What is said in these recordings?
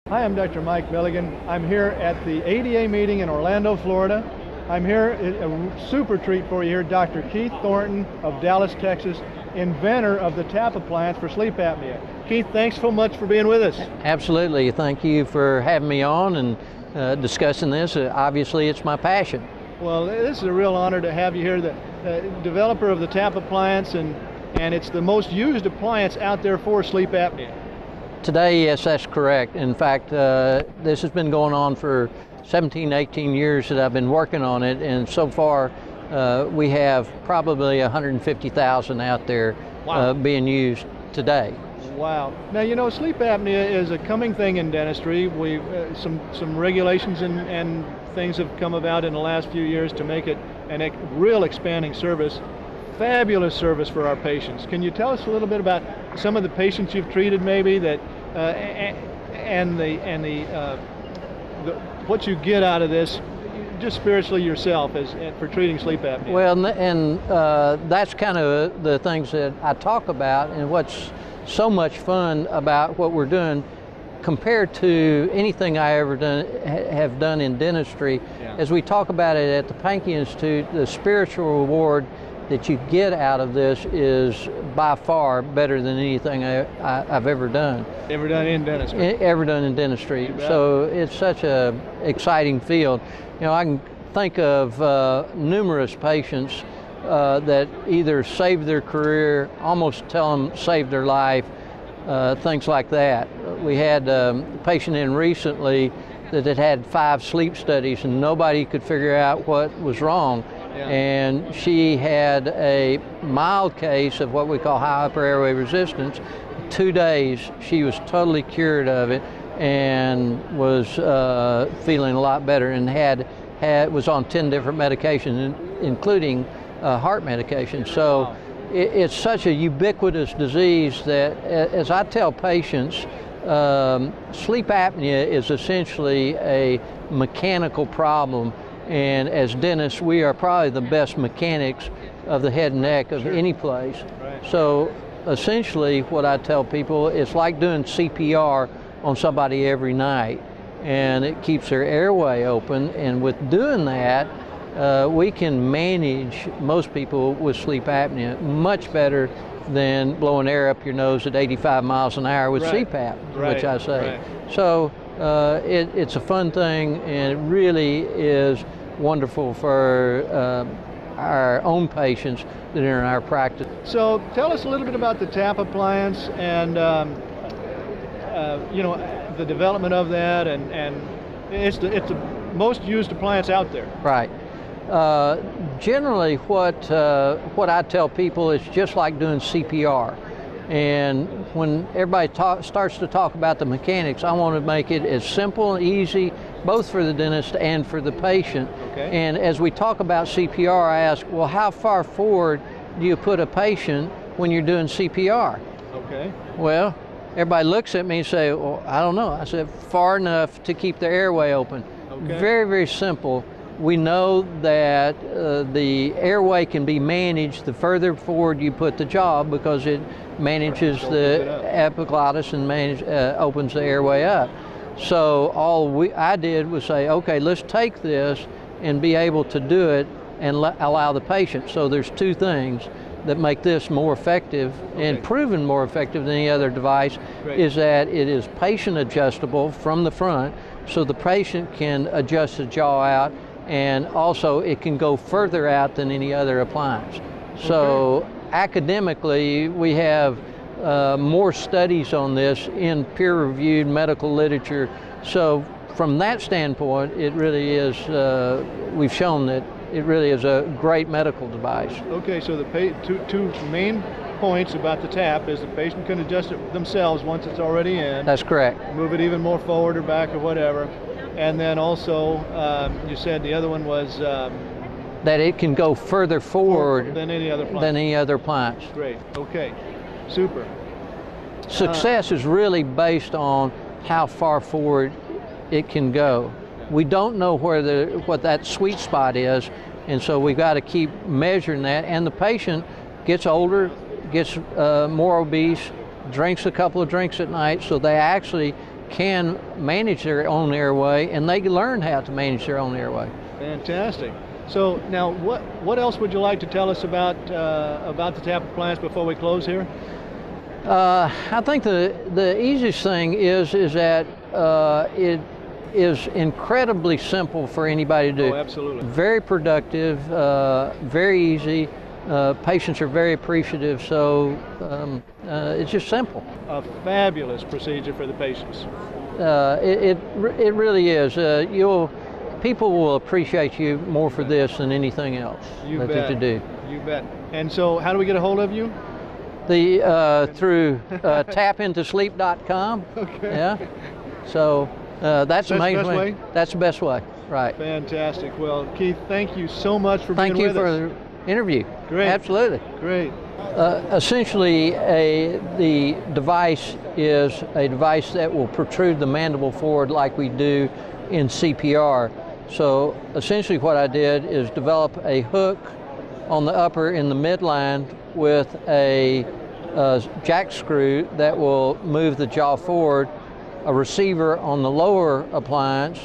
Hi, I'm Dr. Mike Milligan. I'm here at the ADA meeting in Orlando, Florida. I'm here, a super treat for you here, Dr. Keith Thornton of Dallas, Texas, inventor of the TAP appliance for sleep apnea. Keith, thanks so much for being with us. Absolutely. Thank you for having me on and discussing this. Obviously, it's my passion. Well, this is a real honor to have you here, the developer of the TAP appliance, and it's the most used appliance out there for sleep apnea. Today, yes, that's correct. In fact, this has been going on for 17, 18 years that I've been working on it, and so far we have probably 150,000 out there. Wow. Being used today. Wow. Now, you know, sleep apnea is a coming thing in dentistry. We some regulations and things have come about in the last few years to make it a real expanding service. Fabulous service for our patients. Can you tell us a little bit about some of the patients you've treated, maybe, that what you get out of this, just spiritually yourself, for treating sleep apnea? Well, and that's kind of the things that I talk about, and what's so much fun about what we're doing compared to anything I ever have done in dentistry. Yeah. As we talk about it at the Pankey Institute, the spiritual reward that you get out of this is by far better than anything I've ever done. Ever done in dentistry? Ever done in dentistry. So it's such a exciting field. You know, I can think of numerous patients that either saved their career, almost tell them saved their life, things like that. We had a patient in recently that had 5 sleep studies and nobody could figure out what was wrong. Yeah. And she had a mild case of what we call high upper airway resistance. 2 days, she was totally cured of it and was feeling a lot better, and was on 10 different medications, including heart medication. So wow. It's such a ubiquitous disease that, as I tell patients, sleep apnea is essentially a mechanical problem. And as dentists, we are probably the best mechanics of the head and neck of any place. Right. So essentially what I tell people, it's like doing CPR on somebody every night, and it keeps their airway open. And with doing that, we can manage most people with sleep apnea much better than blowing air up your nose at 85 miles an hour with right. CPAP, right. which I say. Right. So it's a fun thing, and it really is wonderful for our own patients that are in our practice. So tell us a little bit about the TAP appliance and you know, the development of that, and it's the most used appliance out there. Right. Generally what I tell people is just like doing CPR. And when everybody starts to talk about the mechanics, I want to make it as simple and easy, both for the dentist and for the patient. Okay. And as we talk about CPR, I ask, well, how far forward do you put a patient when you're doing CPR? Okay. Well, everybody looks at me and say, well, I don't know. I said, far enough to keep their airway open. Okay. Very, very simple. We know that the airway can be managed the further forward you put the jaw, because it manages the epiglottis and opens the airway up. So all I did was say, okay, let's take this and be able to do it and allow the patient. So there's 2 things that make this more effective, and proven more effective than any other device. Great. Is that it is patient adjustable from the front, so the patient can adjust the jaw out, and also it can go further out than any other appliance. So academically, we have more studies on this in peer-reviewed medical literature. So from that standpoint, it really is, we've shown that it really is a great medical device. Okay, so the two main points about the TAP is the patient can adjust it themselves once it's already in. That's correct. Move it even more forward or back or whatever. And then also, you said the other one was that it can go further forward than any other appliance. Great. Okay. Super. Success is really based on how far forward it can go. We don't know what that sweet spot is, and so we've got to keep measuring that. And the patient gets older, gets more obese, drinks a couple of drinks at night, so they actually can manage their own airway, and they learn how to manage their own airway. Fantastic. So now, what else would you like to tell us about the TAP appliance before we close here? I think the easiest thing is that it is incredibly simple for anybody to do. Oh, absolutely. Very productive, very easy. Patients are very appreciative, so it's just simple. A fabulous procedure for the patients. It really is. People will appreciate you more for this than anything else You that bet. they do. You bet. And so, how do we get a hold of you? Through tapintosleep.com. Okay. Yeah. So that's the amazing. best way? That's the best way. Right. Fantastic. Well, Keith, thank you so much for being with us. Thank you for the interview. Great. Absolutely. Great. Essentially, the device is a device that will protrude the mandible forward like we do in CPR. So essentially what I did is develop a hook on the upper in the midline with a jack screw that will move the jaw forward, a receiver on the lower appliance,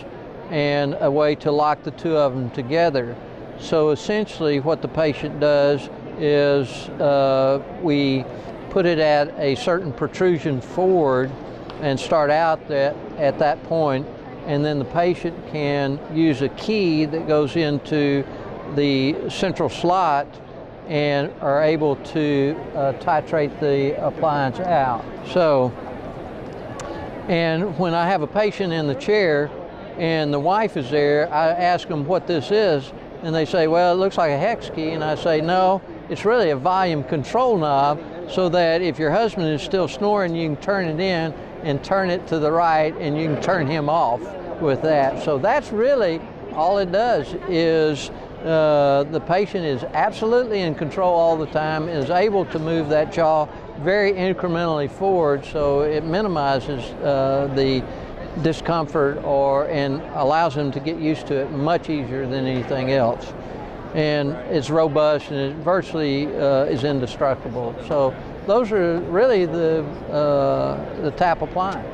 and a way to lock the two of them together. So essentially what the patient does is we put it at a certain protrusion forward and start out at that point, and then the patient can use a key that goes into the central slot and are able to titrate the appliance out. So, and when I have a patient in the chair and the wife is there, I ask them what this is, and they say, well, it looks like a hex key, and I say, no, it's really a volume control knob, so that if your husband is still snoring, you can turn it in and turn it to the right, and you can turn him off with that. So that's really all it does. Is the patient is absolutely in control all the time, is able to move that jaw very incrementally forward, so it minimizes the discomfort and allows them to get used to it much easier than anything else. And it's robust, and it virtually is indestructible. So those are really the TAP appliance.